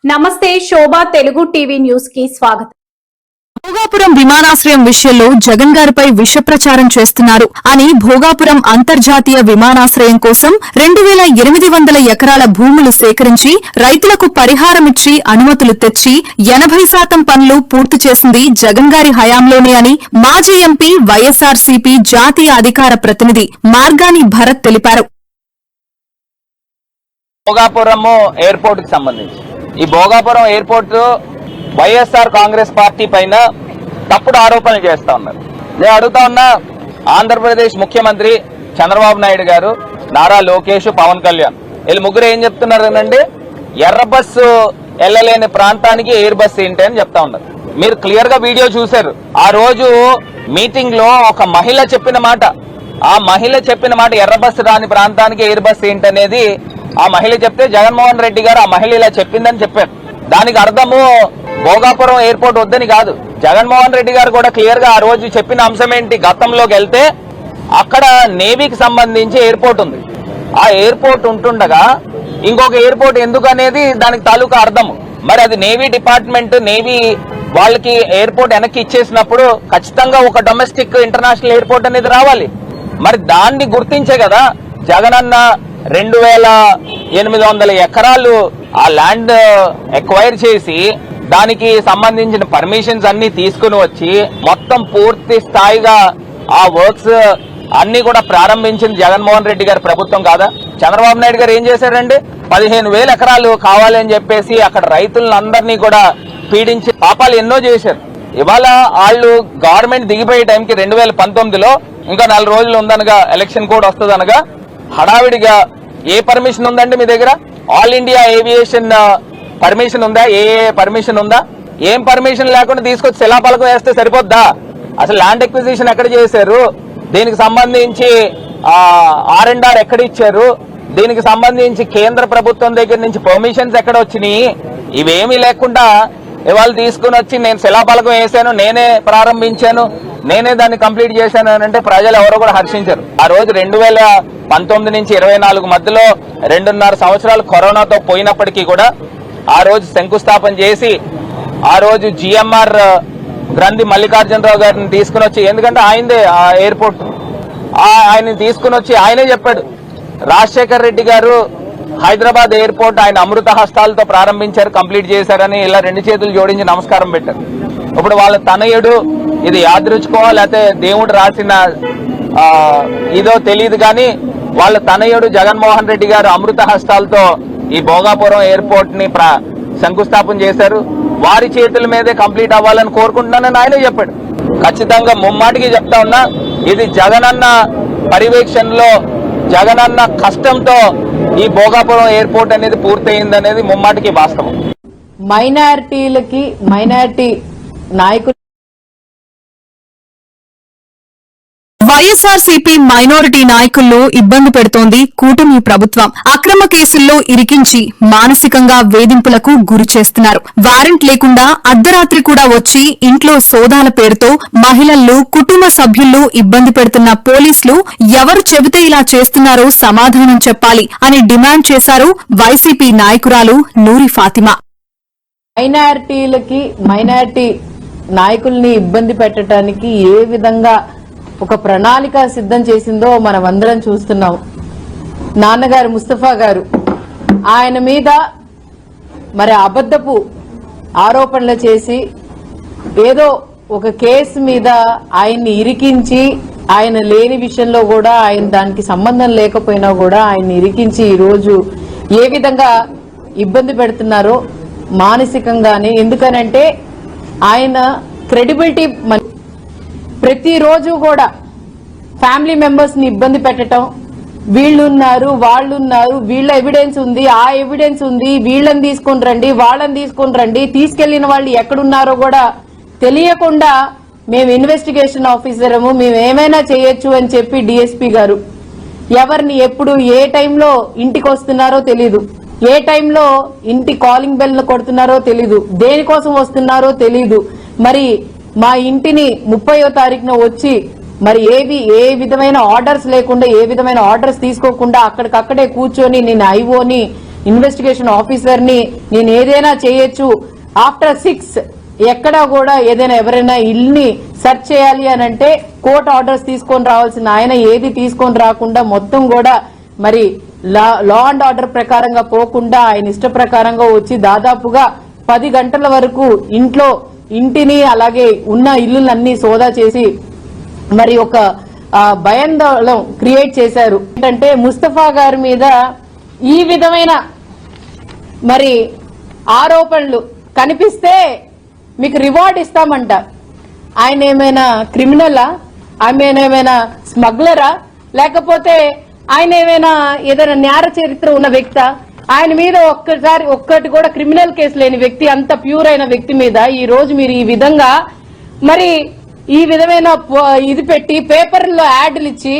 నమస్తే శోభా Telugu TV news కి స్వాగతం. భోగాపురం విమానాశ్రయం విషయంలో జగన్ గారిపై విష ప్రచారం చేస్తున్నారు అని భోగాపురం అంతర్జాతీయ విమానాశ్రయం కోసం 2800 ఎకరాల భూములు సేకరించి రైతులకు పరిహారమిచ్చి అనుమతులు తెచ్చి 80% పనులు పూర్తి చేసింది జగన్ గారి హయాంలోనే అని మాజీ ఎంపీ వైఎస్ఆర్సీపీ జాతీయ అధికార ప్రతినిధి మార్గాని భరత్ తెలిపారు. భోగాపురం ఎయిర్పోర్ట్ కి సంబంధించి ఈ భోగాపురం ఎయిర్పోర్ట్ వైఎస్ఆర్ కాంగ్రెస్ పార్టీ పైన తప్పుడు ఆరోపణలు చేస్తా ఉన్నారు. నేను అడుగుతా ఉన్నా, ఆంధ్రప్రదేశ్ ముఖ్యమంత్రి చంద్రబాబు నాయుడు గారు, నారా లోకేష్, పవన్ కళ్యాణ్ వీళ్ళు ముగ్గురు ఏం చెప్తున్నారనండి, ఎర్ర బస్సు వెళ్ళలేని ప్రాంతానికి ఎయిర్ బస్ ఏంటి అని చెప్తా ఉన్నారు. మీరు క్లియర్ గా వీడియో చూశారు. ఆ రోజు మీటింగ్ లో ఒక మహిళ చెప్పిన మాట, ఆ మహిళ చెప్పిన మాట ఎర్ర బస్సు రాని ప్రాంతానికి ఎయిర్ బస్ ఏంటనేది ఆ మహిళ చెప్తే జగన్మోహన్ రెడ్డి గారు ఆ మహిళ ఇలా చెప్పిందని చెప్పారు. దానికి అర్థము భోగాపురం ఎయిర్పోర్ట్ వద్దని కాదు. జగన్మోహన్ రెడ్డి గారు కూడా క్లియర్ గా ఆ రోజు చెప్పిన అంశం ఏంటి, గతంలోకి వెళ్తే అక్కడ నేవీకి సంబంధించి ఎయిర్పోర్ట్ ఉంది. ఆ ఎయిర్పోర్ట్ ఉంటుండగా ఇంకొక ఎయిర్పోర్ట్ ఎందుకు అనేది దానికి తాలూకా అర్థము. మరి అది నేవీ డిపార్ట్మెంట్, నేవీ వాళ్ళకి ఎయిర్పోర్ట్ వెనక్కి ఇచ్చేసినప్పుడు ఖచ్చితంగా ఒక డొమెస్టిక్ ఇంటర్నేషనల్ ఎయిర్పోర్ట్ అనేది రావాలి. మరి దాన్ని గుర్తించే కదా జగనన్న 2800 ఎకరాలు ఆ ల్యాండ్ ఎక్వైర్ చేసి దానికి సంబంధించిన పర్మిషన్స్ అన్ని తీసుకుని వచ్చి మొత్తం పూర్తి స్థాయిగా ఆ వర్క్స్ అన్ని కూడా ప్రారంభించింది జగన్మోహన్ రెడ్డి గారి ప్రభుత్వం కాదా? చంద్రబాబు నాయుడు గారు ఏం చేశారండి, 15,000 ఎకరాలు కావాలని చెప్పేసి అక్కడ రైతులందరినీ కూడా పీడించి పాపాలు ఎన్నో చేశారు. ఇవాళ వాళ్ళు గవర్నమెంట్ దిగిపోయే టైంకి 2019లో ఇంకా 4 రోజులు ఉందనగా ఎలక్షన్ కోడ్ వస్తుంది అనగా హడావిడిగా ఏ పర్మిషన్ ఉందండి మీ దగ్గర? ఆల్ ఇండియా ఏవియేషన్ పర్మిషన్ ఉందా? ఏ పర్మిషన్ ఉందా? ఏం పర్మిషన్ లేకుండా తీసుకొచ్చి శిలాపలకం వేస్తే సరిపోద్దా? అసలు ల్యాండ్ ఎక్విజిషన్ ఎక్కడ చేశారు? దీనికి సంబంధించి R&R ఎక్కడ ఇచ్చారు? దీనికి సంబంధించి కేంద్ర ప్రభుత్వం దగ్గర నుంచి పర్మిషన్స్ ఎక్కడ వచ్చినాయి? ఇవేమీ లేకుండా ఇవాళ తీసుకుని వచ్చి నేను శిలాపలకం వేసాను, నేనే ప్రారంభించాను, నేనే దాన్ని కంప్లీట్ చేశాను అని అంటే ప్రజలు ఎవరో కూడా హర్షించారు. ఆ రోజు 2019 నుంచి 24 మధ్యలో 2.5 సంవత్సరాలు కరోనాతో పోయినప్పటికీ కూడా ఆ రోజు శంకుస్థాపన చేసి ఆ రోజు GMR గ్రంథి మల్లికార్జునరావు గారిని తీసుకుని వచ్చి, ఎందుకంటే ఆయనదే ఆ ఎయిర్పోర్ట్, ఆయన్ని తీసుకుని వచ్చి ఆయనే చెప్పాడు, రాజశేఖర్ రెడ్డి గారు హైదరాబాద్ ఎయిర్పోర్ట్ ఆయన అమృత హస్తాలతో ప్రారంభించారు, కంప్లీట్ చేశారని ఇలా 2 చేతులు జోడించి నమస్కారం పెట్టారు. ఇప్పుడు వాళ్ళ తనయుడు, ఇది యాదృచ్ఛికో లేకపోతే దేవుడు రాసిన ఇదో తెలియదు కానీ వాళ్ళ తనయుడు జగన్మోహన్ రెడ్డి గారు అమృత హస్తాలతో ఈ భోగాపురం ఎయిర్పోర్ట్ ని శంకుస్థాపన చేశారు. వారి చేతుల మీదే కంప్లీట్ అవ్వాలని కోరుకుంటున్నానని ఆయనే చెప్పాడు. ఖచ్చితంగా ముమ్మాటికి చెప్తా ఉన్నా, ఇది జగనన్న పర్యవేక్షణలో జగనన్న కష్టంతో ఈ భోగాపురం ఎయిర్పోర్ట్ అనేది పూర్తయిందనేది ముమ్మాటికి వాస్తవం. మైనారిటీ నాయకులు వైఎస్ఆర్సీపీ మైనారిటీ నాయకుల్లో ఇబ్బంది పెడుతోంది కూటమి ప్రభుత్వం. అక్రమ కేసుల్లో ఇరికించి మానసికంగా వేధింపులకు గురి చేస్తున్నారు. వారెంట్ లేకుండా అర్ధరాత్రి కూడా వచ్చి ఇంట్లో సోదాల పేరుతో మహిళలు, కుటుంబ సభ్యులు ఇబ్బంది పెడుతున్న పోలీసులు ఎవరు చెబితే ఇలా చేస్తున్నారో సమాధానం చెప్పాలి అని డిమాండ్ చేశారు వైసీపీ నాయకురాలు నూరి ఫాతిమా. మైనారిటీ నాయకుల్ని ఇబ్బంది పెట్టడానికి ఏ విధంగా ఒక ప్రణాళిక సిద్ధం చేసిందో మనం అందరం చూస్తున్నాం. నాన్నగారు ముస్తఫా గారు, ఆయన మీద మరి అబద్ధపు ఆరోపణలు చేసి ఏదో ఒక కేసు మీద ఆయన్ని ఇరికించి, ఆయన లేని విషయంలో కూడా ఆయన దానికి సంబంధం లేకపోయినా కూడా ఆయన్ని ఇరికించి ఈరోజు ఏ విధంగా ఇబ్బంది పెడుతున్నారో మానసికంగానే. ఎందుకనంటే ఆయన క్రెడిబిలిటీ ప్రతిరోజు కూడా ఫ్యామిలీ మెంబర్స్ ని ఇబ్బంది పెట్టడం, వీళ్ళున్నారు వాళ్ళున్నారు, వీళ్ళ ఎవిడెన్స్ ఉంది, ఆ ఎవిడెన్స్ ఉంది, వీళ్ళని తీసుకుని రండి, వాళ్ళని తీసుకుని రండి, తీసుకెళ్లిన వాళ్ళు ఎక్కడున్నారో కూడా తెలియకుండా మేము ఇన్వెస్టిగేషన్ ఆఫీసరము, మేము ఏమైనా చేయొచ్చు అని చెప్పి డిఎస్పీ గారు ఎవరిని ఎప్పుడు ఏ టైంలో ఇంటికి వస్తున్నారో తెలీదు, ఏ టైంలో ఇంటి కాలింగ్ బెల్ కొడుతున్నారో తెలీదు, దేనికోసం వస్తున్నారో తెలీదు. మరి మా ఇంటిని 30వ తారీఖున వచ్చి మరి ఏ విధమైన ఆర్డర్స్ లేకుండా, ఏ విధమైన ఆర్డర్స్ తీసుకోకుండా అక్కడికక్కడే కూర్చొని నేను ఐఓని ఇన్వెస్టిగేషన్ ఆఫీసర్ ని నేను ఏదైనా చేయొచ్చు. ఆఫ్టర్ 6 ఎక్కడా కూడా ఏదైనా ఎవరైనా ఇల్ని సెర్చ్ చేయాలి అని అంటే కోర్ట్ ఆర్డర్స్ తీసుకొని రావాల్సిన ఆయన ఏది తీసుకొని రాకుండా మొత్తం కూడా మరి లా అండ్ ఆర్డర్ ప్రకారంగా పోకుండా ఆయన ఇష్ట ప్రకారంగా వచ్చి దాదాపుగా 10 గంటల వరకు ఇంటిని అలాగే ఉన్న ఇల్లులన్నీ సోదా చేసి మరి ఒక భయాందోళన క్రియేట్ చేశారు. ఏంటంటే ముస్తఫా గారి మీద ఈ విధమైన మరి ఆరోపణలు కనిపిస్తే మీకు రివార్డ్ ఇస్తామంట. ఆయన ఏమైనా క్రిమినలా, ఆయన ఏమైనా స్మగ్లరా, లేకపోతే ఆయన ఏమైనా ఏదైనా నేర చరిత్ర ఉన్న వ్యక్తా? ఆయన మీద ఒక్కటి కూడా క్రిమినల్ కేసు లేని వ్యక్తి, అంత ప్యూర్ అయిన వ్యక్తి మీద ఈ రోజు మీరు ఈ విధంగా మరి ఈ విధమైన ఇది పెట్టి పేపర్లో యాడ్లు ఇచ్చి,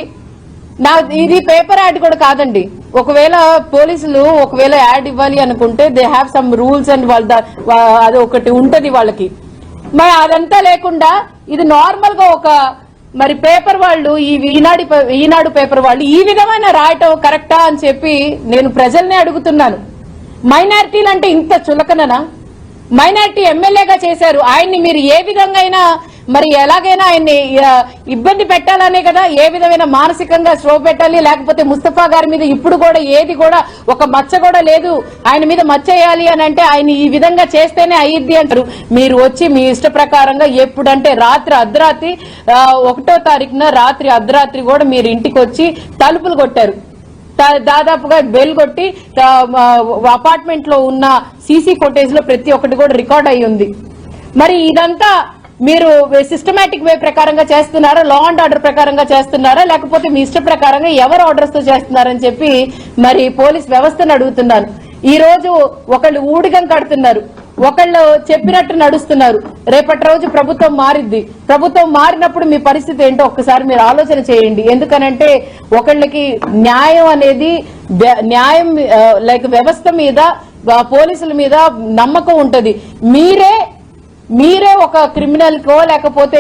ఇది పేపర్ యాడ్ కూడా కాదండి. ఒకవేళ పోలీసులు ఒకవేళ యాడ్ ఇవ్వాలి అనుకుంటే they have some rules and అది ఒకటి ఉంటది వాళ్ళకి. మరి అదంతా లేకుండా ఇది నార్మల్ గా ఒక మరి పేపర్ వాళ్ళు ఈనాడు పేపర్ వాళ్ళు ఈ విధమైన రాయటం కరెక్టా అని చెప్పి నేను ప్రజల్ని అడుగుతున్నాను. మైనారిటీలు అంటే ఇంత చులకననా? మైనారిటీ ఎమ్మెల్యేగా చేశారు ఆయన్ని, మీరు ఏ విధంగా మరి ఎలాగైనా ఆయన్ని ఇబ్బంది పెట్టాలనే కదా, ఏ విధమైన మానసికంగా స్లో పెట్టాలి. లేకపోతే ముస్తఫా గారి మీద ఇప్పుడు కూడా ఏది కూడా ఒక మచ్చ కూడా లేదు, ఆయన మీద మచ్చ వేయాలి అని అంటే ఆయన ఈ విధంగా చేస్తేనే అయ్యిద్ది అంటారు. మీరు వచ్చి మీ ఇష్ట ప్రకారంగా ఎప్పుడంటే రాత్రి అర్ధరాత్రి 1వ తారీఖున రాత్రి అర్ధరాత్రి కూడా మీరు ఇంటికి వచ్చి తలుపులు కొట్టారు. దాదాపుగా బెల్ కొట్టి అపార్ట్మెంట్ లో ఉన్న సీసీ ఫుటేజ్ లో ప్రతి ఒక్కటి కూడా రికార్డ్ అయి ఉంది. మరి ఇదంతా మీరు సిస్టమేటిక్ వే ప్రకారంగా చేస్తున్నారా, లా అండ్ ఆర్డర్ ప్రకారంగా చేస్తున్నారా, లేకపోతే మీ ఇష్ట ప్రకారంగా ఎవరు ఆర్డర్స్ తో చేస్తున్నారని చెప్పి మరి పోలీస్ వ్యవస్థను అడుగుతున్నాను. ఈ రోజు ఒకళ్ళు ఊడిగం కడుతున్నారు, ఒకళ్ళు చెప్పినట్టు నడుస్తున్నారు. రేపటి రోజు ప్రభుత్వం మారిద్ది. ప్రభుత్వం మారినప్పుడు మీ పరిస్థితి ఏంటో ఒక్కసారి మీరు ఆలోచన చేయండి. ఎందుకనంటే ఒకళ్ళకి న్యాయం అనేది లైక్ వ్యవస్థ మీద పోలీసుల మీద నమ్మకం ఉంటది. మీరే ఒక క్రిమినల్ కో లేకపోతే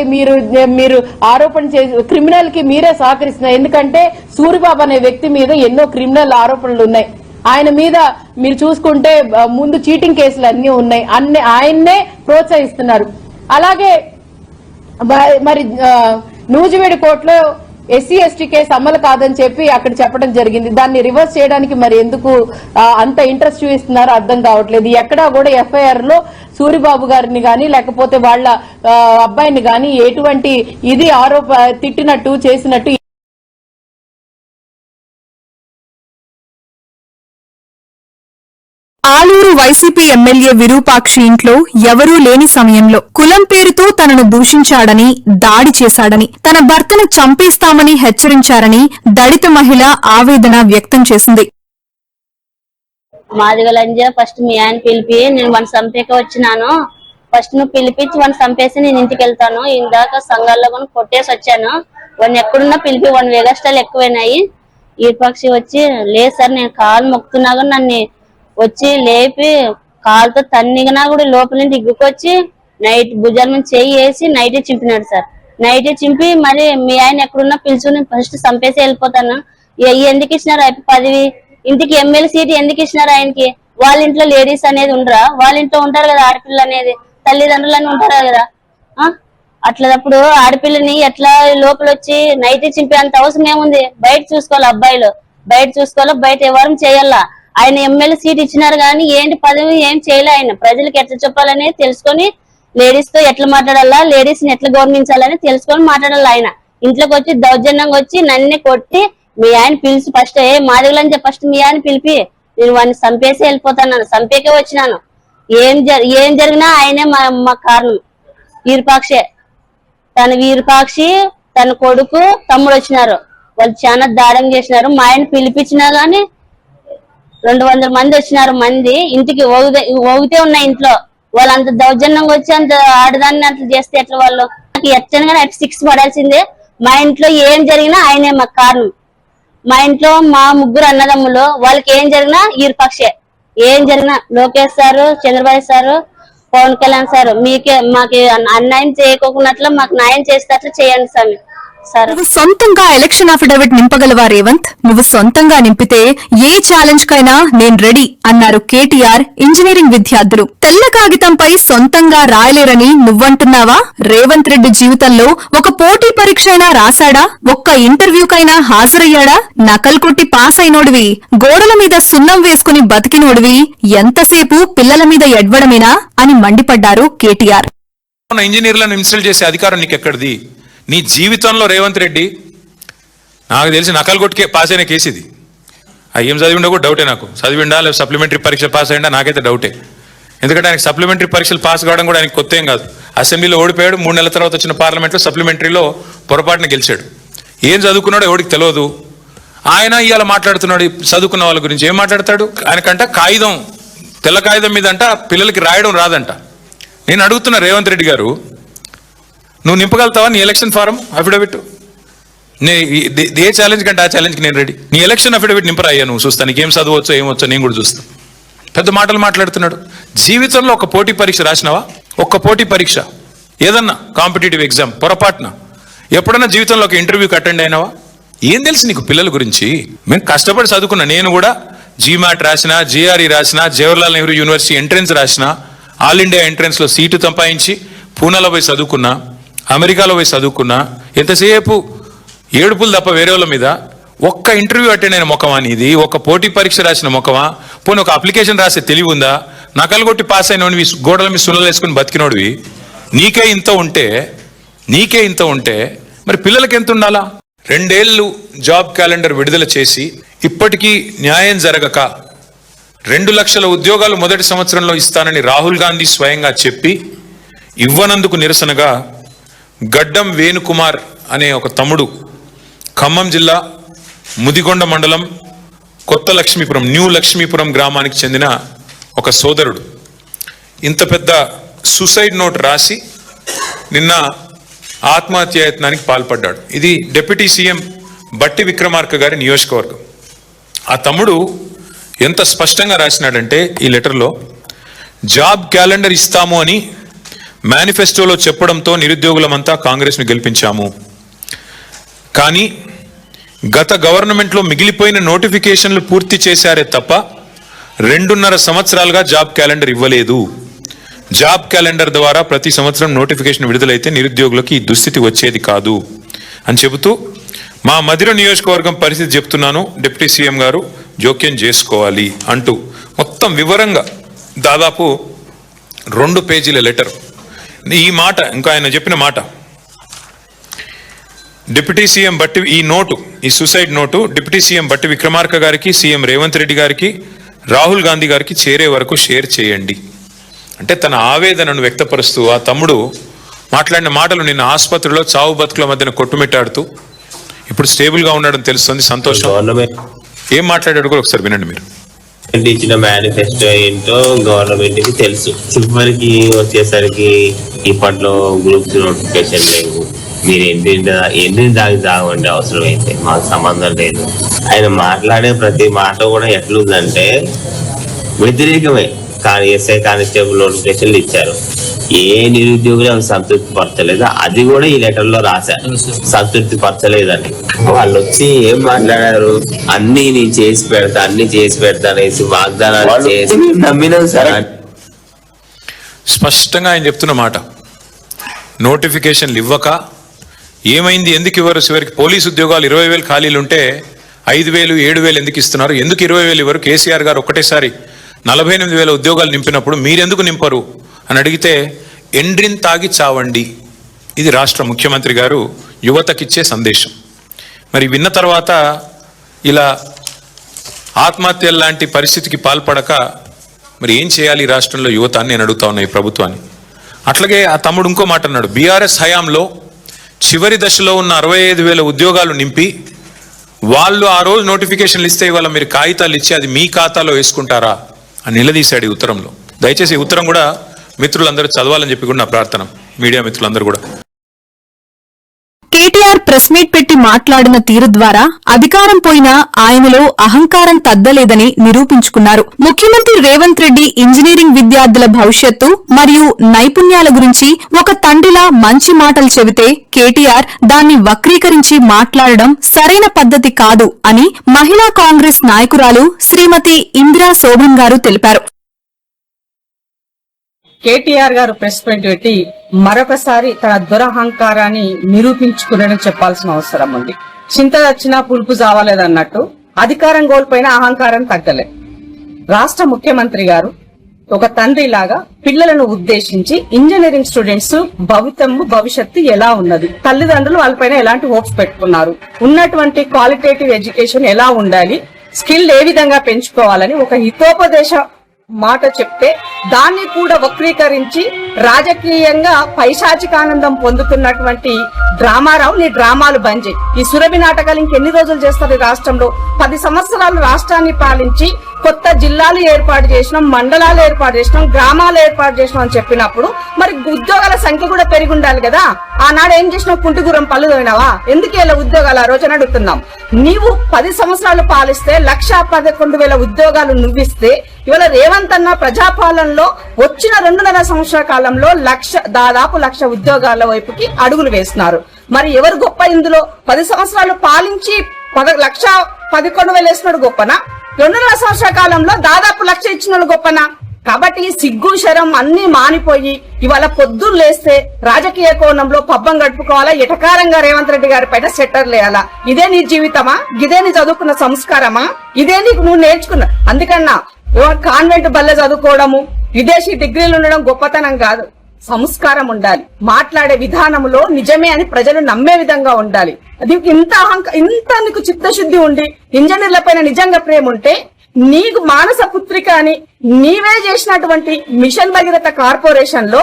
మీరు ఆరోపణ చేసి క్రిమినల్ కి మీరే సహకరిస్తున్నారు. ఎందుకంటే సూరిబాబు అనే వ్యక్తి మీద ఎన్నో క్రిమినల్ ఆరోపణలు ఉన్నాయి. ఆయన మీద మీరు చూసుకుంటే ముందు చీటింగ్ కేసులు అన్ని ఉన్నాయి, ఆయన్నే ప్రోత్సహిస్తున్నారు. అలాగే మరి నూజివీడు కోర్టులో ఎస్సీ ఎస్టీ కేసు అమలు కాదని చెప్పి అక్కడ చెప్పడం జరిగింది. దాన్ని రివర్స్ చేయడానికి మరి ఎందుకు అంత ఇంట్రెస్ట్ చూపిస్తున్నారో అర్థం కావట్లేదు. ఎక్కడా కూడా ఎఫ్ఐఆర్ లో సూరిబాబు గారిని గాని లేకపోతే వాళ్ళ అబ్బాయిని గాని ఎటువంటి ఇది తిట్టినట్టు చేసినట్టు. ఆలూరు వైసీపీ ఎమ్మెల్యే విరూపాక్షి ఇంట్లో ఎవరూ లేని సమయంలో కులం పేరుతో తనను దూషించాడని, దాడి చేశాడని, తన భర్తను చంపేస్తామని హెచ్చరించారని దళిత మహిళ ఆవేదన వ్యక్తం చేసింది. మాదిగలంజ ఫస్ట్ మీ ఆయన పిలిపి నేను వన్ చంపేక వచ్చినాను, ఫస్ట్ నువ్వు పిలిపించి వన్ చంపేసి నేను ఇంటికి వెళ్తాను, ఇందాక సంఘాల్లో కూడా కొట్టేసి వచ్చాను, వన్ ఎక్కడున్నా పిలిపి 1 వెగస్టాలు ఎక్కువైనాయి. విరూపాక్షి వచ్చి లేదు సార్ నేను కాలు మొక్కుతున్నా కూడా నన్ను వచ్చి లేపి కాలుతో తన్నిగినా కూడా లోపల నుంచి దిగ్గుకొచ్చి నైట్ భుజాల మీద చేయి వేసి నైటే చింపినాడు సార్. నైటే చింపి మరి మీ ఆయన ఎక్కడున్నా పిలుచుని ఫస్ట్ చంపేసి వెళ్ళిపోతాను. ఎందుకు ఇచ్చినారు అయిపోయి పదవి, ఇంటికి ఎమ్మెల్యే సీట్ ఎందుకు ఇచ్చినారు ఆయనకి? వాళ్ళ ఇంట్లో లేడీస్ అనేది ఉండరా? వాళ్ళ ఇంట్లో ఉంటారు కదా ఆడపిల్ల అనేది, తల్లిదండ్రులని ఉంటారు కదా. అట్లప్పుడు ఆడపిల్లని ఎట్లా లోపల వచ్చి నైటే చింపే అంత అవసరం ఏముంది? బయట చూసుకోవాలి, అబ్బాయిలు బయట చూసుకోవాలి, బయట ఎవరు చేయాలా. ఆయన ఎమ్మెల్యే సీట్ ఇచ్చినారు కానీ ఏంటి పదవి ఏం చేయలే. ఆయన ప్రజలకు ఎట్లా చెప్పాలని తెలుసుకొని లేడీస్ తో ఎట్లా మాట్లాడాలా, లేడీస్ ని ఎట్లా గౌరవించాలని తెలుసుకొని మాట్లాడాలి. ఆయన ఇంట్లోకి వచ్చి దౌర్జన్యంగా వచ్చి నన్ను కొట్టి మీ ఆయన పిలిచి ఫస్ట్ మాదిగలని చెప్పి ఫస్ట్ మీ ఆయన పిలిపి నేను వాడిని చంపేసి వెళ్ళిపోతాను, చంపేకే వచ్చినాను. ఏం జరిగినా ఆయనే మా కారణం. విరూపాక్షే విరూపాక్షి తన కొడుకు తమ్ముడు వచ్చినారు, వాళ్ళు చాలా దారుణం చేసినారు. మా ఆయన పిలిపించినా గానీ 200 మంది వచ్చినారు. మంది ఇంటికి ఓగితే ఉన్నాయి ఇంట్లో. వాళ్ళు అంత దౌర్జన్యంగా వచ్చి అంత ఆడదాన్ని అట్లా చేస్తే ఎట్లా? వాళ్ళు ఎచ్చనగా 6 పడాల్సిందే. మా ఇంట్లో ఏం జరిగినా ఆయనే మాకు కారణం. మా ఇంట్లో మా 3 అన్నదమ్ములు, వాళ్ళకి ఏం జరిగినా విరూపాక్షే. ఏం జరిగినా Lokesh sir, Chandrababu sir, Pawan Kalyan sir మాకు అన్యాయం చేయకోకున్నట్లు మాకు న్యాయం చేసేటట్లు చేయండి సార్. నువ్వు సొంతంగా ఎలక్షన్ అఫిడవిట్ నింపగలవా రేవంత్? నువ్వు సొంతంగా నింపితే ఏ ఛాలెంజ్ కైనా నేను రెడీ అన్నారు కేటీఆర్ ఇంజనీరింగ్ విద్యార్థులు. తెల్ల కాగితంపై సొంతంగా రాయలేరని నువ్వంటున్నావా? రేవంత్ రెడ్డి జీవితంలో ఒక పోటీ పరీక్ష అయినా రాశాడా? ఒక్క ఇంటర్వ్యూకైనా హాజరయ్యాడా? నకల్ కొట్టి పాస్ అయినోడివి, గోడల మీద సున్నం వేసుకుని బతికినోడివి, ఎంతసేపు పిల్లల మీద ఎడ్వడమేనా అని మండిపడ్డారు కేటీఆర్. ఇంజనీర్లను ఇన్స్టాల్ చేసే అధికారం నీకు ఎక్కడిది? నీ జీవితంలో రేవంత్ రెడ్డి నాకు తెలిసి నకలు కొట్టుకే పాస్ అయిన కేసు ఇది. ఏం చదివిండో కూడా డౌటే నాకు. చదివిండా లేదా సప్లిమెంటరీ పరీక్ష పాస్ అయ్యిందా నాకైతే డౌటే. ఎందుకంటే ఆయనకి సప్లిమెంటరీ పరీక్షలు పాస్ కావడం కూడా ఆయనకి కొత్త ఏం కాదు. అసెంబ్లీలో ఓడిపోయాడు, 3 నెలల తర్వాత వచ్చిన పార్లమెంట్లో సప్లిమెంటరీలో పొరపాటున గెలిచాడు. ఏం చదువుకున్నాడో ఎవడికి తెలియదు. ఆయన ఇవాళ మాట్లాడుతున్నాడు చదువుకున్న వాళ్ళ గురించి. ఏం మాట్లాడతాడు? ఆయనకంట కాగితం, తెల్ల కాగితం మీద అంట పిల్లలకి రాయడం రాదంట. నేను అడుగుతున్నా రేవంత్ రెడ్డి గారు, నువ్వు నింపగలుగుతావా నీ ఎలక్షన్ ఫారం అఫిడవిట్? ఏ ఛాలెంజ్ కంటే ఆ ఛాలెంజ్కి నేను రెడీ. నీ ఎలక్షన్ అఫిడవిట్ నింపరాయ్యా, నువ్వు చూస్తా నీకు ఏం చదవచ్చో ఏమొచ్చో నేను కూడా చూస్తాను. పెద్ద మాటలు మాట్లాడుతున్నాడు. జీవితంలో ఒక పోటీ పరీక్ష రాసినావా? ఒక్క పోటీ పరీక్ష ఏదన్నా కాంపిటేటివ్ ఎగ్జామ్ పొరపాటున ఎప్పుడన్నా జీవితంలో ఒక ఇంటర్వ్యూకి అటెండ్ అయినావా? ఏం తెలుసు నీకు పిల్లల గురించి? మేము కష్టపడి చదువుకున్నా. నేను కూడా జీమాట్ రాసిన, జిఆర్ఈ రాసిన, జవహర్లాల్ నెహ్రూ యూనివర్సిటీ ఎంట్రన్స్ రాసిన, ఆల్ ఇండియా ఎంట్రన్స్లో సీటు సంపాదించి పూనాలో పోయి చదువుకున్నా, అమెరికాలో పోయి చదువుకున్నా. ఎంతసేపు ఏడుపులు తప్ప వేరే వాళ్ళ మీద. ఒక్క ఇంటర్వ్యూ అటెండ్ అయిన ముఖమా నీది? ఒక పోటీ పరీక్ష రాసిన ముఖమా? పోనీ ఒక అప్లికేషన్ రాసే తెలివి ఉందా? నకలు కొట్టి పాస్ అయినోడివి, గోడల మీద సున్నలు వేసుకుని బతికినోడివి. నీకే ఇంత ఉంటే మరి పిల్లలకి ఎంత ఉండాలా? 2 ఏళ్ళు జాబ్ క్యాలెండర్ విడుదల చేసి ఇప్పటికీ న్యాయం జరగక 2 లక్షల ఉద్యోగాలు మొదటి సంవత్సరంలో ఇస్తానని రాహుల్ గాంధీ స్వయంగా చెప్పి ఇవ్వనందుకు నిరసనగా గడ్డం వేణుకుమార్ అనే ఒక తమ్ముడు ఖమ్మం జిల్లా ముదిగొండ మండలం కొత్త లక్ష్మీపురం, న్యూ లక్ష్మీపురం గ్రామానికి చెందిన ఒక సోదరుడు ఇంత పెద్ద సూసైడ్ నోట్ రాసి నిన్న ఆత్మహత్యాయత్నానికి పాల్పడ్డాడు. ఇది డిప్యూటీ సీఎం బట్టి విక్రమార్క గారి నియోజకవర్గం. ఆ తమ్ముడు ఎంత స్పష్టంగా రాసినాడంటే ఈ లెటర్లో, జాబ్ క్యాలెండర్ ఇస్తాము అని మేనిఫెస్టోలో చెప్పడంతో నిరుద్యోగులమంతా కాంగ్రెస్ను గెలిపించాము. కానీ గత గవర్నమెంట్లో మిగిలిపోయిన నోటిఫికేషన్లు పూర్తి చేశారే తప్ప 2.5 సంవత్సరాలుగా జాబ్ క్యాలెండర్ ఇవ్వలేదు. జాబ్ క్యాలెండర్ ద్వారా ప్రతి సంవత్సరం నోటిఫికేషన్ విడుదలైతే నిరుద్యోగులకు ఈ దుస్థితి వచ్చేది కాదు అని చెబుతూ, మా మధిర నియోజకవర్గం పరిస్థితి చెప్తున్నాను, డిప్యూటీ సీఎం గారు జోక్యం చేసుకోవాలి అంటూ మొత్తం వివరంగా దాదాపు 2 పేజీల లెటర్. ఈ మాట ఇంకా ఆయన చెప్పిన మాట, డిప్యూటీ సీఎం బట్టి ఈ సూసైడ్ నోటు డిప్యూటీ సీఎం బట్టి విక్రమార్క గారికి, సీఎం రేవంత్ రెడ్డి గారికి, రాహుల్ గాంధీ గారికి చేరే వరకు షేర్ చేయండి అంటే తన ఆవేదనను వ్యక్తపరుస్తూ ఆ తమ్ముడు మాట్లాడిన మాటలు నిన్న ఆసుపత్రిలో చావు బతుకుల మధ్యన కొట్టుమిట్టాడుతూ ఇప్పుడు స్టేబుల్ గా ఉన్నాడని తెలుస్తుంది. సంతోషం. ఏం మాట్లాడాడు కూడా ఒకసారి వినండి మీరు. ఇచ్చిన మేనిఫెస్టో ఏంటో గవర్నమెంట్ కి తెలుసు. చివరికి వచ్చేసరికి ఇప్పట్లో గ్రూప్స్ నోటిఫికేషన్ లేవు. మీరు ఎన్ని దాగండి అవసరం అయితే మాకు సంబంధం లేదు. ఆయన మాట్లాడే ప్రతి మాట కూడా ఎట్లుందంటే వ్యతిరేకమే. కానీ ఎస్ఐ కానిస్టేబుల్ నోటిఫికేషన్లు ఇచ్చారు, ఏ నిరుద్యోగులు అవి సంతృప్తి పరచలేదు. అది కూడా ఈ లెటర్ లో రాశారు, సంతృప్తి పరచలేదని. వాళ్ళు వచ్చి ఏం మాట్లాడారు, అన్ని నేను చేసి పెడతా అనేసి వాగ్దానాలు చేసి నమ్మినాం సార్. స్పష్టంగా ఆయన చెప్తున్న మాట, నోటిఫికేషన్లు ఇవ్వక ఏమైంది, ఎందుకు ఇవ్వరు? చివరికి పోలీసు ఉద్యోగాలు 20,000 ఖాళీలు ఉంటే 5,000, 7,000 ఎందుకు ఇస్తున్నారు? ఎందుకు 20,000 ఇవ్వరు? కేసీఆర్ గారు ఒక్కటేసారి 48,000 ఉద్యోగాలు నింపినప్పుడు మీరెందుకు నింపరు అని అడిగితే ఎండ్రిన్ తాగి చావండి. ఇది రాష్ట్ర ముఖ్యమంత్రి గారు యువతకిచ్చే సందేశం. మరి విన్న తర్వాత ఇలా ఆత్మహత్యల లాంటి పరిస్థితికి పాల్పడక మరి ఏం చేయాలి ఈ రాష్ట్రంలో యువత అని నేను అడుగుతా ఉన్నా ఈ ప్రభుత్వాన్ని. అట్లాగే ఆ తమ్ముడు ఇంకో మాట అన్నాడు, బీఆర్ఎస్ హయాంలో చివరి దశలో ఉన్న 65,000 ఉద్యోగాలు నింపి వాళ్ళు ఆ రోజు నోటిఫికేషన్లు ఇస్తే ఇవాళ మీరు కాగితాలు ఇచ్చి అది మీ ఖాతాలో వేసుకుంటారా అని నిలదీశాడు ఈ ఉత్తరంలో. దయచేసి ఈ ఉత్తరం కూడా మిత్రులందరూ చదవాలని చెప్పి కూడా నా ప్రార్థన, మీడియా మిత్రులందరూ కూడా. కేటీఆర్ ప్రెస్ మీట్ పెట్టి మాట్లాడిన తీరు ద్వారా అధికారం పోయినా ఆయనలో అహంకారం తగ్గలేదని నిరూపించుకున్నారు. ముఖ్యమంత్రి రేవంత్ రెడ్డి ఇంజనీరింగ్ విద్యార్థుల భవిష్యత్తు మరియు నైపుణ్యాల గురించి ఒక తండ్రిలా మంచి మాటలు చెబితే కేటీఆర్ దాన్ని వక్రీకరించి మాట్లాడడం సరైన పద్ధతి కాదు అని మహిళా కాంగ్రెస్ నాయకురాలు శ్రీమతి ఇందిరా శోభన్ గారు తెలిపారు. కేటీఆర్ గారు ప్రెస్ మీట్ పెట్టి మరొకసారి తన దురహంకారాన్ని నిరూపించుకున్నాడని చెప్పాల్సిన అవసరం ఉంది. చింత వచ్చినా పులుపు చావలేదన్నట్టు అధికారం కోల్పోయిన అహంకారం తగ్గలే. రాష్ట్ర ముఖ్యమంత్రి గారు ఒక తండ్రి లాగా పిల్లలను ఉద్దేశించి ఇంజనీరింగ్ స్టూడెంట్స్ భవిష్యత్తు ఎలా ఉన్నది, తల్లిదండ్రులు వాళ్ళపైన ఎలాంటి హోప్స్ పెట్టుకున్నారు, ఉన్నటువంటి క్వాలిటేటివ్ ఎడ్యుకేషన్ ఎలా ఉండాలి, స్కిల్ ఏ విధంగా పెంచుకోవాలని ఒక హితోపదేశ మాట చెప్తే దాన్ని కూడా వక్రీకరించి రాజకీయంగా పైశాచికానందం పొందుతున్నటువంటి డ్రామారావు, నీ డ్రామాలు బంద్ చేయి. ఈ సురభి నాటకాలు ఇంకెన్ని రోజులు చేస్తారు? ఈ రాష్ట్రంలో 10 సంవత్సరాలు రాష్ట్రాన్ని పాలించి కొత్త జిల్లాలు ఏర్పాటు చేసినాం, మండలాలు ఏర్పాటు చేసినాం, గ్రామాలు ఏర్పాటు చేసినాం అని చెప్పినప్పుడు మరి ఉద్యోగాల సంఖ్య కూడా పెరిగి ఉండాలి కదా. ఆనాడు ఏం చేసినావు? కుంటిగురం పళ్ళు తోయినావా? ఎందుకు ఇలా ఉద్యోగాలు ఆ రోజున అడుగుతున్నాం. నీవు 10 సంవత్సరాలు పాలిస్తే 1,11,000 ఉద్యోగాలు నువ్విస్తే ఇవాళ రేవంత్ అన్న ప్రజాపాలనలో వచ్చిన 2.5 సంవత్సరాల కాలంలో దాదాపు 1,00,000 ఉద్యోగాల వైపుకి అడుగులు వేస్తున్నారు. మరి ఎవరు గొప్ప ఇందులో? 10 సంవత్సరాలు పాలించి 1,11,000 వేసినాడు గొప్పనా? 2.5 సంవత్సరాల కాలంలో దాదాపు 1,00,000 ఇచ్చిన గొప్పనా? కాబట్టి సిగ్గు శరం అన్ని మానిపోయి ఇవాళ పొద్దున్న లేస్తే రాజకీయ కోణంలో పబ్బం గడుపుకోవాలా, ఎటకారంగా రేవంత్ రెడ్డి గారి పైన సెట్టర్ లేయాలా. ఇదే నీ జీవితమా? ఇదే నీ చదువుకున్న సంస్కారమా? ఇదే నీకు నువ్వు నేర్చుకున్నా? అందుకన్నా కాన్వెంట్ బల్లె చదువుకోవడము, విదేశీ డిగ్రీలు ఉండడం గొప్పతనం కాదు. సంస్కారం ఉండాలి. మాట్లాడే విధానంలో నిజమే అని ప్రజలు నమ్మే విధంగా ఉండాలి. అది ఇంత నీకు చిత్తశుద్ధి ఉండి ఇంజనీర్ల పైన నిజంగా ప్రేమ ఉంటే నీకు మానస పుత్రిక అని నీవే చేసినటువంటి మిషన్ భగీరథ కార్పొరేషన్ లో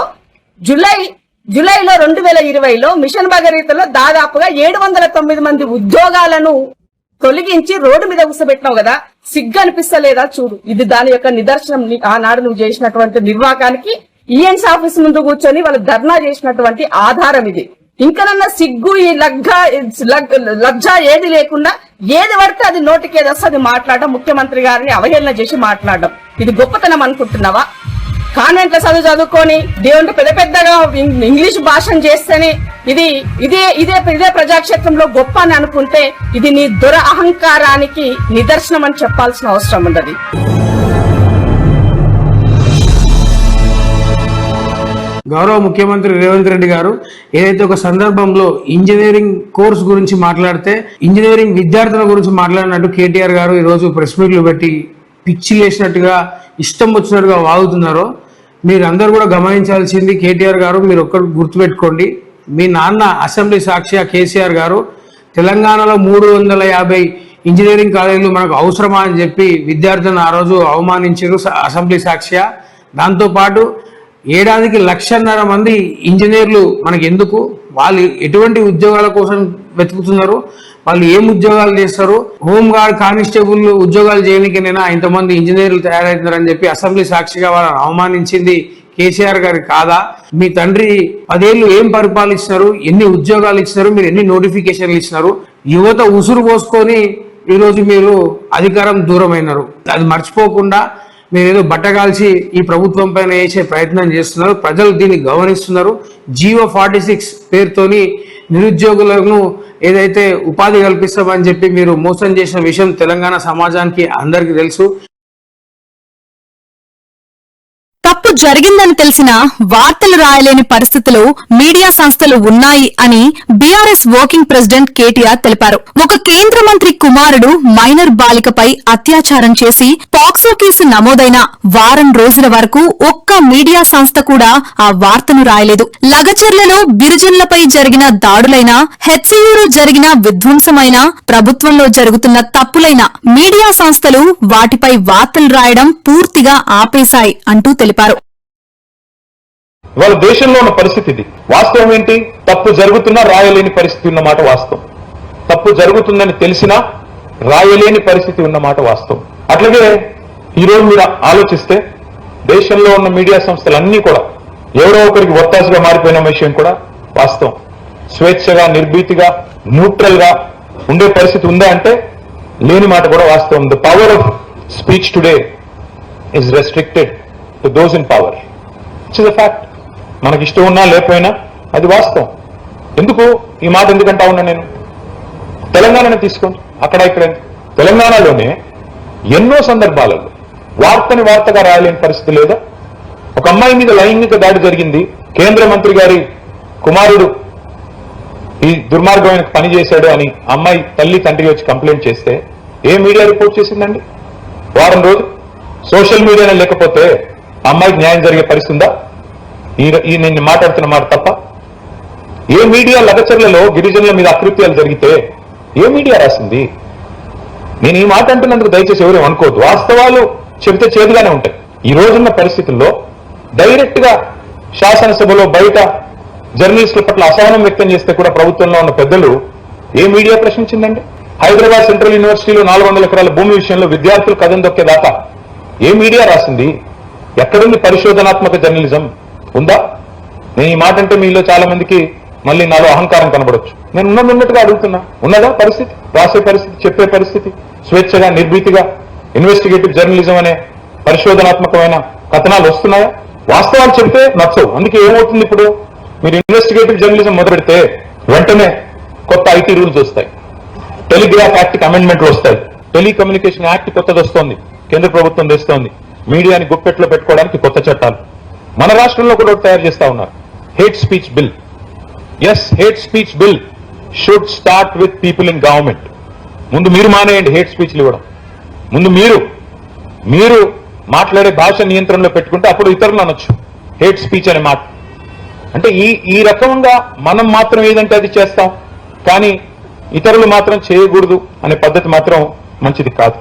జూలైలో 2020లో మిషన్ భగీరథలో దాదాపుగా 709 మంది ఉద్యోగాలను తొలగించి రోడ్డు మీద కూర్చోబెట్టినావు కదా. సిగ్గు అనిపిస్తలేదా? చూడు, ఇది దాని యొక్క నిదర్శనం. ఆనాడు నువ్వు చేసినటువంటి నిర్వాకానికి ఈఎన్స్ ఆఫీస్ ముందు కూర్చొని వాళ్ళు ధర్నా చేసినటువంటి ఆధారం ఇది. ఇంకనన్నా సిగ్గు, ఈ లజ్జ ఏది లేకుండా ఏది పడితే అది నోటికేది వస్తే అది మాట్లాడడం, ముఖ్యమంత్రి గారిని అవహేళన చేసి మాట్లాడడం, ఇది గొప్పతనం అనుకుంటున్నావా? కాన్వెంట్ల చదువుకొని దేవుంటే పెద్దగా ఇంగ్లీష్ భాషను చేస్తేనే ఇదే ప్రజాక్షేత్రంలో గొప్ప అని అనుకుంటే ఇది నీ అహంకారానికి నిదర్శనం అని చెప్పాల్సిన అవసరం ఉన్నది. గౌరవ ముఖ్యమంత్రి రేవంత్ రెడ్డి గారు ఏదైతే ఒక సందర్భంలో ఇంజనీరింగ్ కోర్స్ గురించి మాట్లాడితే ఇంజనీరింగ్ విద్యార్థుల గురించి మాట్లాడినట్టు కేటీఆర్ గారు ఈరోజు ప్రెస్ మీట్లు పెట్టి పిచ్చి లేసినట్టుగా ఇష్టం వచ్చినట్టుగా వాగుతున్నారో మీరు అందరూ కూడా గమనించాల్సింది. కేటీఆర్ గారు మీరు ఒక్కరు గుర్తుపెట్టుకోండి, మీ నాన్న అసెంబ్లీ సాక్షిగా కేసీఆర్ గారు తెలంగాణలో 350 ఇంజనీరింగ్ కాలేజీలు మనకు అవసరమా అని చెప్పి విద్యార్థులను ఆ రోజు అవమానించారు అసెంబ్లీ సాక్షిగా. దాంతోపాటు ఏడాదికి 1,50,000 మంది ఇంజనీర్లు మనకి ఎందుకు, వాళ్ళు ఎటువంటి ఉద్యోగాల కోసం వెతుకుతున్నారు, వాళ్ళు ఏం ఉద్యోగాలు చేస్తారు, హోంగార్డ్ కానిస్టేబుల్ ఉద్యోగాలు చేయడానికైనా ఇంతమంది ఇంజనీర్లు తయారవుతున్నారని చెప్పి అసెంబ్లీ సాక్షిగా వాళ్ళని అవమానించింది కేసీఆర్ గారి కాదా? మీ తండ్రి 10 ఏళ్ళు ఏం పరిపాలిస్తున్నారు, ఎన్ని ఉద్యోగాలు ఇచ్చినారు, మీరు ఎన్ని నోటిఫికేషన్లు ఇచ్చినారు? యువత ఉసురు పోసుకొని ఈరోజు మీరు అధికారం దూరమైనారు. అది మర్చిపోకుండా మీరేదో బట్టగాల్చి ఈ ప్రభుత్వం పైన వేసే ప్రయత్నం చేస్తున్నారు. ప్రజలు దీన్ని గమనిస్తున్నారు. జీవో 46 పేరుతోని నిరుద్యోగులను ఏదైతే ఉపాధి కల్పిస్తామని చెప్పి మీరు మోసం చేసిన విషయం తెలంగాణ సమాజానికి అందరికీ తెలుసు. తప్పు జరిగిందని తెలిసినా వార్తలు రాయలేని పరిస్థితిలో మీడియా సంస్థలు ఉన్నాయి అని బీఆర్ఎస్ వర్కింగ్ ప్రెసిడెంట్ కేటీఆర్ తెలిపారు. ఒక కేంద్ర మంత్రి కుమారుడు మైనర్ బాలికపై అత్యాచారం చేసి పాక్సో కేసు నమోదైన వారం రోజుల వరకు ఒక్క మీడియా సంస్థ కూడా ఆ వార్తను రాయలేదు. లగచర్లలో గిరిజనులపై జరిగిన దాడులైనా, హెచ్సియూలో జరిగిన విధ్వంసమైన, ప్రభుత్వంలో జరుగుతున్న తప్పులైన మీడియా సంస్థలు వాటిపై వార్తలు రాయడం పూర్తిగా ఆపేశాయి అంటూ తెలిపారు. ఇవాళ దేశంలో ఉన్న పరిస్థితి ఇది. వాస్తవం ఏంటి? తప్పు జరుగుతున్నా రాయలేని పరిస్థితి ఉన్నమాట వాస్తవం. తప్పు జరుగుతుందని తెలిసినా రాయలేని పరిస్థితి ఉన్నమాట వాస్తవం. అట్లాగే ఈరోజు మీరు ఆలోచిస్తే దేశంలో ఉన్న మీడియా సంస్థలన్నీ కూడా ఎవరో ఒకరికి ఒత్తాసుగా మారిపోయిన విషయం కూడా వాస్తవం. స్వేచ్ఛగా, నిర్భీతిగా, న్యూట్రల్ గా ఉండే పరిస్థితి ఉందా అంటే లేని మాట కూడా వాస్తవం. The power of speech today is restricted to those in power. It's is a fact. మనకి ఇష్టం ఉన్నా లేకపోయినా అది వాస్తవం. ఎందుకు ఈ మాట ఎందుకంటా ఉన్నా నేను? తెలంగాణను తీసుకోండి, అక్కడ ఇక్కడ తెలంగాణలోనే ఎన్నో సందర్భాలలో వార్తని వార్తగా రాయలేని పరిస్థితి లేదా? ఒక అమ్మాయి మీద లైంగిక దాడి జరిగింది, కేంద్ర మంత్రి గారి కుమారుడు ఈ దుర్మార్గమైన పని చేశాడు అని అమ్మాయి తల్లి తండ్రి వచ్చి కంప్లైంట్ చేస్తే ఏ మీడియా రిపోర్ట్ చేసిందండి? వారం రోజు సోషల్ మీడియానే లేకపోతే అమ్మాయికి న్యాయం జరిగే పరిస్థితి ఉందా? ఈ నేను మాట్లాడుతున్న మాట తప్ప? ఏ మీడియా లగచర్లలో గిరిజనుల మీద అకృత్యాలు జరిగితే ఏ మీడియా రాసింది? నేను ఈ మాట అంటున్నందుకు దయచేసి ఎవరు అనుకోవద్దు. వాస్తవాలు చెబితే చేదుగానే ఉంటాయి. ఈ రోజున్న పరిస్థితుల్లో డైరెక్ట్ గా శాసనసభలో బయట జర్నలిస్టుల పట్ల అసహనం వ్యక్తం చేస్తే కూడా ప్రభుత్వంలో ఉన్న పెద్దలు ఏ మీడియా ప్రశ్నించిందండి? హైదరాబాద్ సెంట్రల్ యూనివర్సిటీలో 400 ఎకరాల భూమి విషయంలో విద్యార్థులు కథం దొక్కేదాకా ఏ మీడియా రాసింది? ఎక్కడుంది పరిశోధనాత్మక జర్నలిజం? ఉందా? నేను ఈ మాట అంటే మీలో చాలా మందికి మళ్ళీ నాలో అహంకారం కనబడొచ్చు. నేను ఉన్నట్టుగా అడుగుతున్నా, ఉన్నదా పరిస్థితి? రాసే పరిస్థితి, చెప్పే పరిస్థితి, స్వేచ్ఛగా, నిర్భీతిగా ఇన్వెస్టిగేటివ్ జర్నలిజం అనే పరిశోధనాత్మకమైన కథనాలు వస్తున్నాయా? వాస్తవాలు చెబితే నచ్చవు. అందుకే ఏమవుతుంది, ఇప్పుడు మీరు ఇన్వెస్టిగేటివ్ జర్నలిజం మొదలెడితే వెంటనే కొత్త ఐటీ రూల్స్ వస్తాయి, టెలిగ్రాఫ్ యాక్ట్ అమెండ్మెంట్లు వస్తాయి, టెలికమ్యూనికేషన్ యాక్ట్ కొత్తది వస్తోంది, కేంద్ర ప్రభుత్వం తెస్తోంది, మీడియాని గుప్పెట్లో పెట్టుకోవడానికి కొత్త చట్టాలు. మన రాష్ట్రంలో కూడా తయారు చేస్తా ఉన్నారు, hate speech bill. Yes, hate speech bill should start with people in government. ముందు మీరు మానేయండి హేట్ స్పీచ్లు ఇవ్వడం. ముందు మీరు మాట్లాడే భాష నియంత్రణలో పెట్టుకుంటే అప్పుడు ఇతరులు అనొచ్చు హేట్ స్పీచ్ అనే మాట. అంటే ఈ రకంగా మనం మాత్రం ఏదంటే అది చేస్తాం, కానీ ఇతరులు మాత్రం చేయకూడదు అనే పద్ధతి మాత్రం మంచిది కాదు.